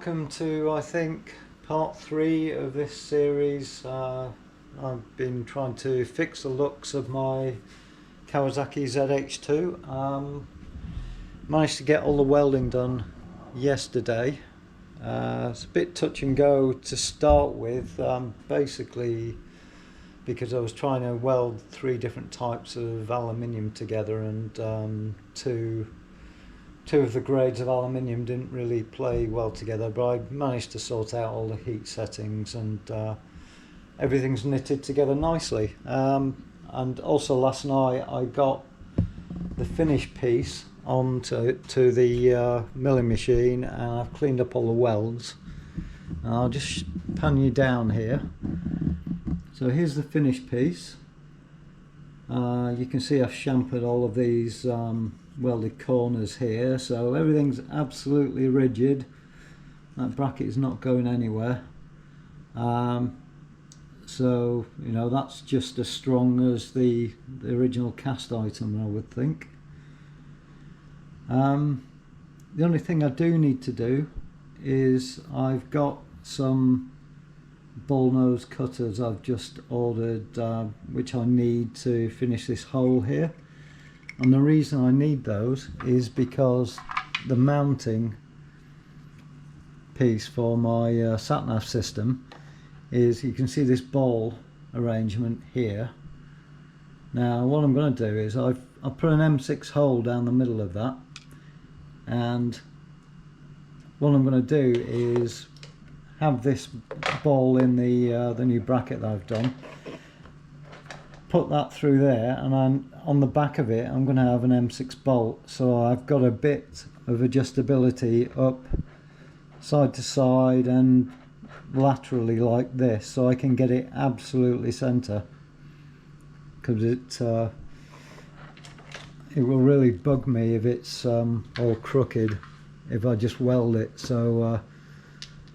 welcome to, I think, part 3 of this series. I've been trying to fix the looks of my Kawasaki Z H2. Managed to get all the welding done yesterday. It's a bit touch and go to start with, basically because I was trying to weld 3 different types of aluminium together, and two of the grades of aluminium didn't really play well together, but I managed to sort out all the heat settings, and everything's knitted together nicely. And also last night I got the finished piece onto the milling machine, and I've cleaned up all the welds. And I'll just pan you down here. So here's the finished piece. You can see I've chamfered all of these welded corners here, so everything's absolutely rigid. That bracket is not going anywhere. So you know, that's just as strong as the original cast item, I would think. The only thing I do need to do is I've got some ball nose cutters I've just ordered, which I need to finish this hole here. And the reason I need those is because the mounting piece for my sat-nav system is, you can see this ball arrangement here. Now what I'm going to do is I've put an M6 hole down the middle of that, and what I'm going to do is have this ball in the new bracket that I've done, put that through there, and on the back of it I'm going to have an M6 bolt, so I've got a bit of adjustability up side to side and laterally like this, so I can get it absolutely centre, because it will really bug me if it's all crooked if I just weld it, so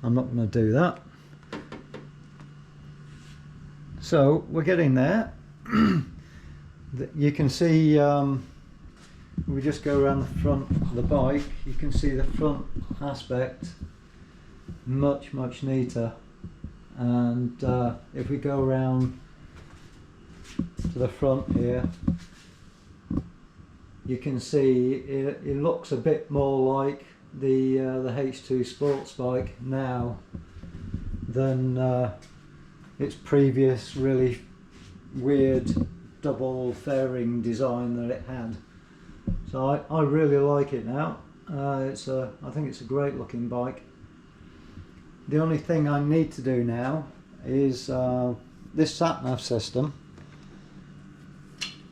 I'm not going to do that. So we're getting there. You can see, we just go around the front of the bike, you can see the front aspect much neater, and if we go around to the front here, you can see it looks a bit more like the H2 sports bike now than its previous really weird double fairing design that it had. So I really like it now. I think it's a great looking bike. The only thing I need to do now is this sat-nav system,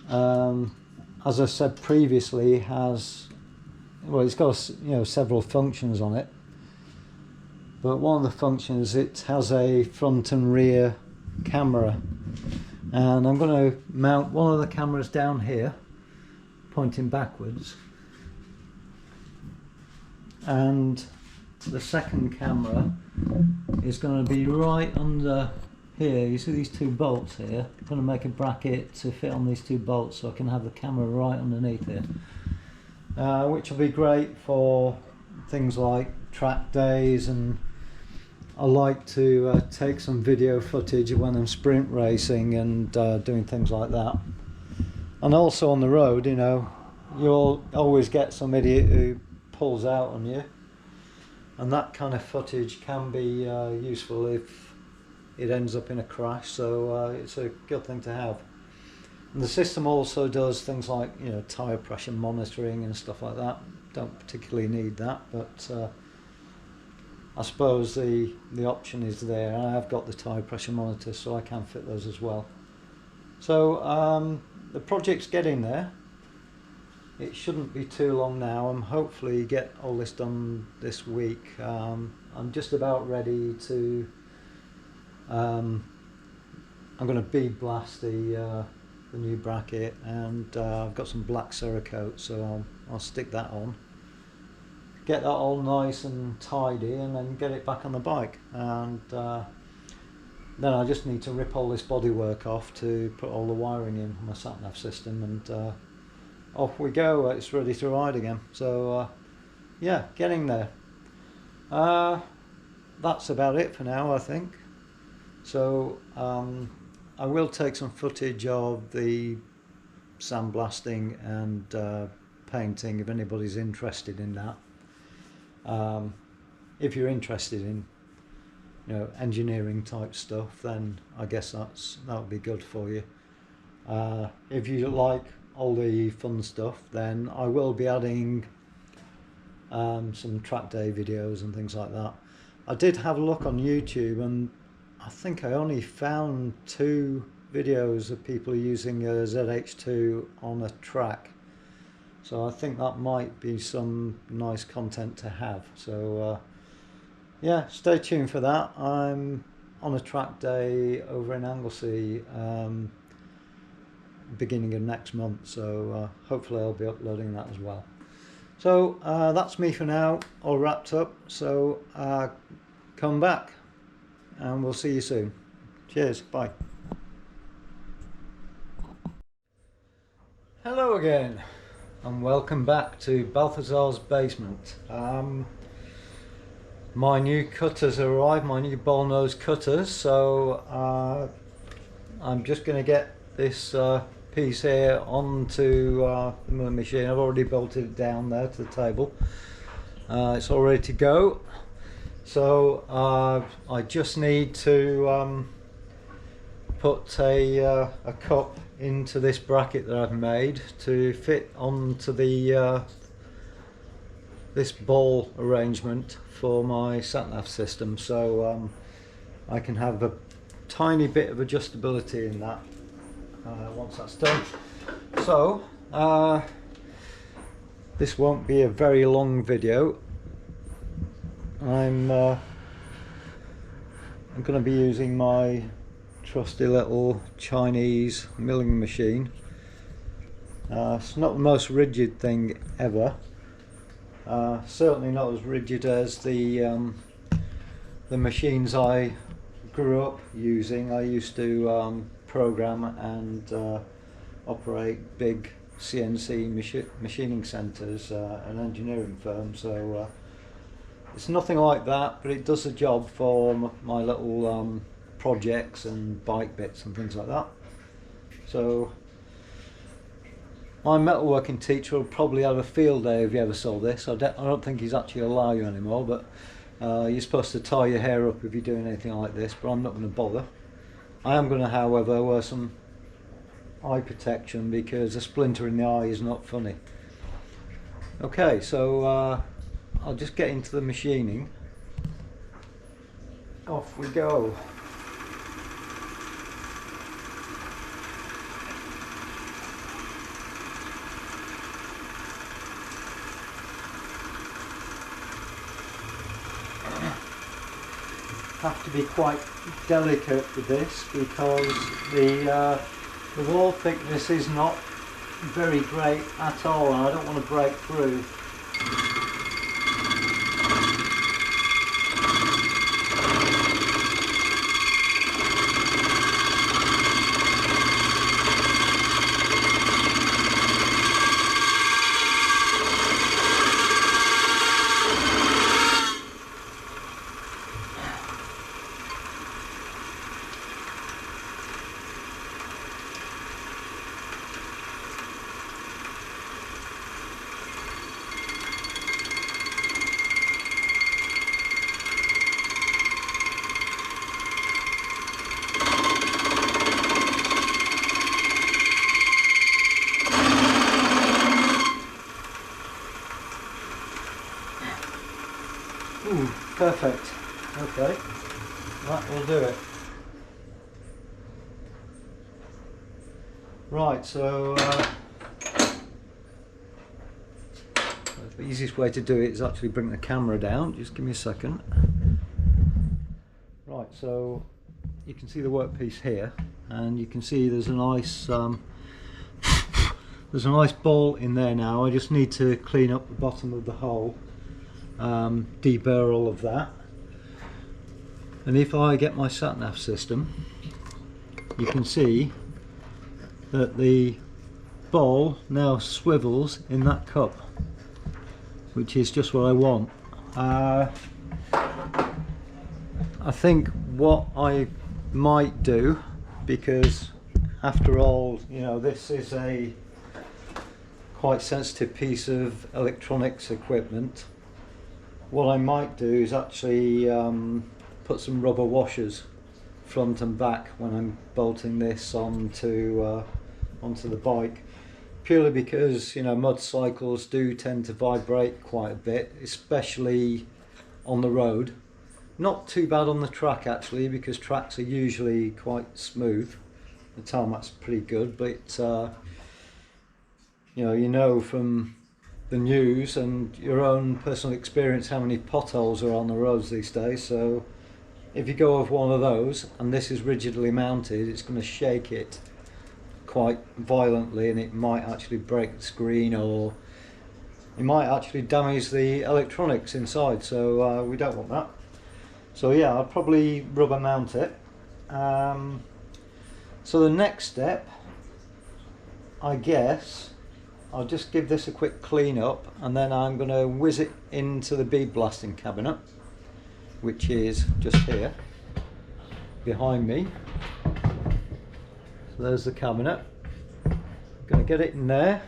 as I said previously, it's got several functions on it, but one of the functions, it has a front and rear camera, and I'm going to mount one of the cameras down here pointing backwards, and the second camera is going to be right under here. You see these 2 bolts here? I'm going to make a bracket to fit on these 2 bolts so I can have the camera right underneath here, which will be great for things like track days, and I like to take some video footage when I'm sprint racing and doing things like that. And also on the road, you know, you'll always get some idiot who pulls out on you, and that kind of footage can be useful if it ends up in a crash, so it's a good thing to have. And the system also does things like, you know, tyre pressure monitoring and stuff like that. Don't particularly need that, but I suppose the option is there, and I have got the tyre pressure monitor, so I can fit those as well. So the project's getting there. It shouldn't be too long now. I'm hopefully get all this done this week. I'm just about ready to. I'm going to bead blast the new bracket, and I've got some black Cerakote, so I'll stick that on. Get that all nice and tidy, and then get it back on the bike, and then I just need to rip all this bodywork off to put all the wiring in my sat-nav system, and off we go. It's ready to ride again. So yeah, getting there. that's about it for now, I think. So I will take some footage of the sandblasting and painting if anybody's interested in that. If you're interested in, you know, engineering type stuff, then I guess that would be good for you. If you like all the fun stuff, then I will be adding some track day videos and things like that. I did have a look on YouTube, and I think I only found 2 videos of people using a ZH2 on a track, so I think that might be some nice content to have. So yeah, stay tuned for that. I'm on a track day over in Anglesey beginning of next month, so hopefully I'll be uploading that as well. So that's me for now, all wrapped up. So come back and we'll see you soon. Cheers, bye. Hello again and welcome back to Balthazar's basement. My new cutters arrived, my new ball nose cutters, so I'm just going to get this piece here onto the milling machine. I've already bolted it down there to the table. It's all ready to go. So I just need to put a cup into this bracket that I've made to fit onto the this ball arrangement for my sat-nav system, so I can have a tiny bit of adjustability in that once that's done. So this won't be a very long video. I'm going to be using my trusty little Chinese milling machine. It's not the most rigid thing ever. Certainly not as rigid as the machines I grew up using. I used to program and operate big CNC machining centres, an engineering firm, so it's nothing like that, but it does the job for my little projects and bike bits and things like that. So my metalworking teacher will probably have a field day if you ever saw this. I don't think he's actually allowed you anymore, but you're supposed to tie your hair up if you're doing anything like this, but I'm not going to bother. I am going to, however, wear some eye protection because a splinter in the eye is not funny. Okay, so I'll just get into the machining. Off we go. Have to be quite delicate with this because the wall thickness is not very great at all, and I don't want to break through. Ooh, perfect. Okay, that will do it. Right, so the easiest way to do it is actually bring the camera down. Just give me a second. Right, so you can see the workpiece here, and you can see there's a nice ball in there now. I just need to clean up the bottom of the hole, deburr all of that, and if I get my sat-nav system, you can see that the ball now swivels in that cup, which is just what I want. I think what I might do, because after all, you know, this is a quite sensitive piece of electronics equipment, what I might do is actually put some rubber washers front and back when I'm bolting this onto the bike, purely because, you know, motorcycles do tend to vibrate quite a bit, especially on the road. Not too bad on the track actually, because tracks are usually quite smooth. The tarmac's pretty good, but you know from the news and your own personal experience how many potholes are on the roads these days. So if you go off one of those and this is rigidly mounted, it's going to shake it quite violently, and it might actually break the screen, or it might actually damage the electronics inside. So we don't want that. So yeah, I'll probably rubber mount it. So the next step, I guess, I'll just give this a quick clean up, and then I'm going to whiz it into the bead blasting cabinet, which is just here behind me. So there's the cabinet. I'm going to get it in there.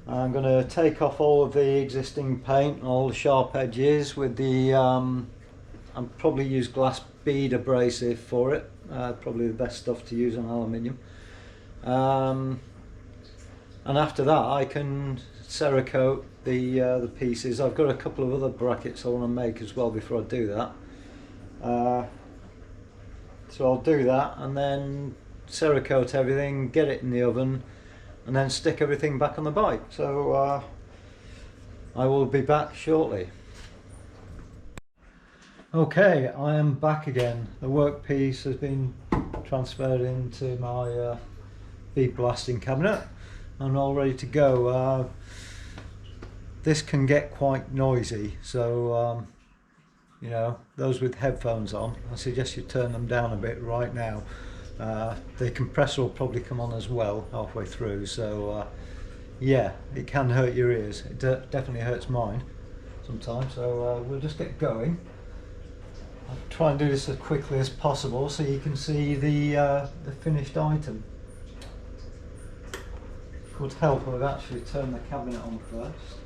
I'm going to take off all of the existing paint and all the sharp edges with the I'll probably use glass bead abrasive for it, probably the best stuff to use on aluminium, and after that I can Cerakote the pieces. I've got a couple of other brackets I want to make as well before I do that, so I'll do that and then Cerakote everything, get it in the oven, and then stick everything back on the bike. So I will be back shortly. Okay, I am back again. The workpiece has been transferred into my bead blasting cabinet. I'm all ready to go. This can get quite noisy, so you know, those with headphones on, I suggest you turn them down a bit right now. The compressor will probably come on as well halfway through, so yeah, it can hurt your ears. It definitely hurts mine sometimes, so we'll just get going. I'll try and do this as quickly as possible so you can see the finished item. It would help if I'd actually turn the cabinet on first.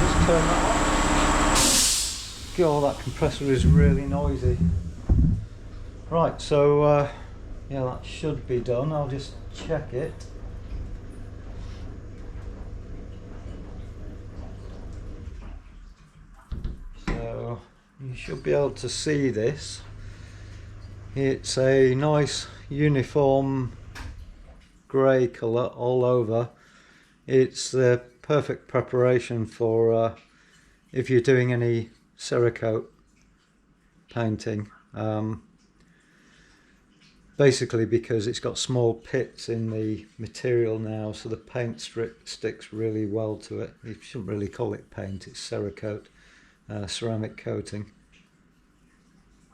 Just turn that off. God, that compressor is really noisy. Right, so yeah, that should be done. I'll just check it. So you should be able to see this. It's a nice uniform grey colour all over. It's the perfect preparation for if you're doing any Cerakote painting, basically because it's got small pits in the material now, so the paint sticks really well to it. You shouldn't really call it paint, it's Cerakote, ceramic coating.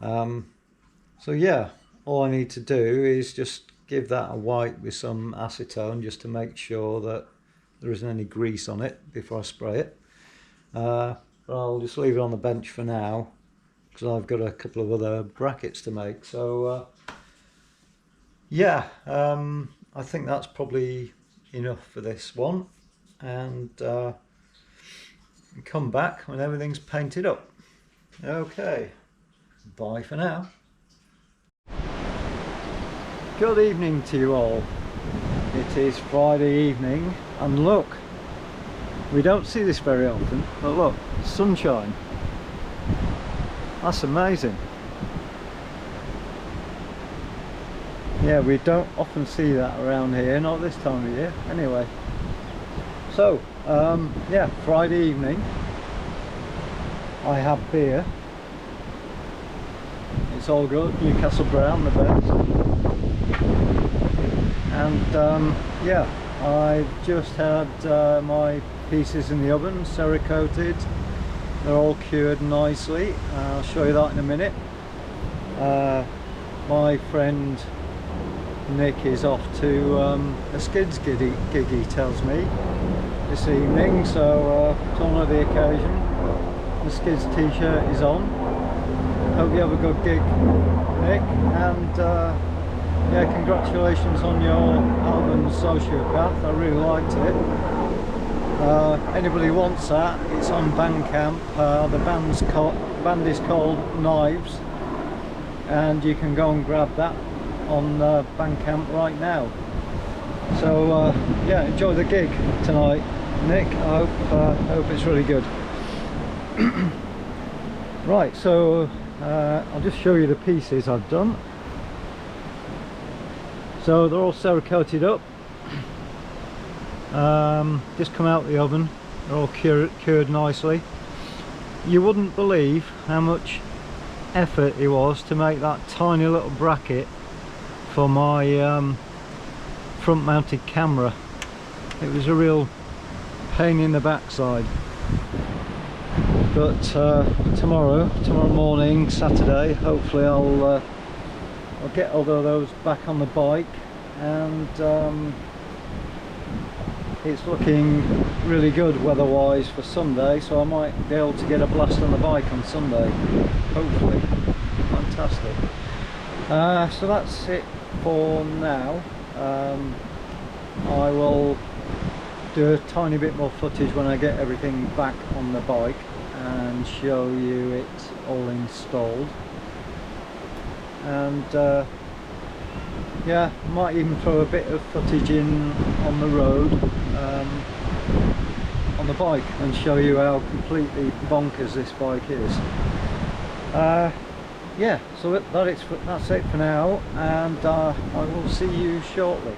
So yeah, all I need to do is just give that a wipe with some acetone just to make sure that there isn't any grease on it before I spray it. But I'll just leave it on the bench for now because I've got a couple of other brackets to make. So yeah, I think that's probably enough for this one, and come back when everything's painted up. Okay, bye for now. Good evening to you all. It is Friday evening, and look, we don't see this very often, but look, sunshine. That's amazing. Yeah, we don't often see that around here, not this time of year anyway. So yeah, Friday evening, I have beer. It's all good. Newcastle Brown, the best. And yeah, I've just had my pieces in the oven, Cerakoted. They're all cured nicely. I'll show you that in a minute. My friend Nick is off to a skids gig, he tells me, this evening, so to honour the occasion, the skids t-shirt is on. Hope you have a good gig, Nick, and yeah, congratulations on your album Sociopath. I really liked it. Anybody wants that, it's on Bandcamp. The band is called Knives, and you can go and grab that on Bandcamp right now. So yeah, enjoy the gig tonight, Nick. I hope it's really good. Right, so I'll just show you the pieces I've done. So they're all Cerakoted up. Just come out of the oven. They're all cured nicely. You wouldn't believe how much effort it was to make that tiny little bracket for my front mounted camera. It was a real pain in the backside. But tomorrow morning, Saturday, hopefully I'll get all of those back on the bike, and it's looking really good weather-wise for Sunday, so I might be able to get a blast on the bike on Sunday, hopefully. Fantastic. So that's it for now. I will do a tiny bit more footage when I get everything back on the bike and show you it all installed. And yeah, might even throw a bit of footage in on the road on the bike and show you how completely bonkers this bike is. Yeah, so that's it for now, and I will see you shortly.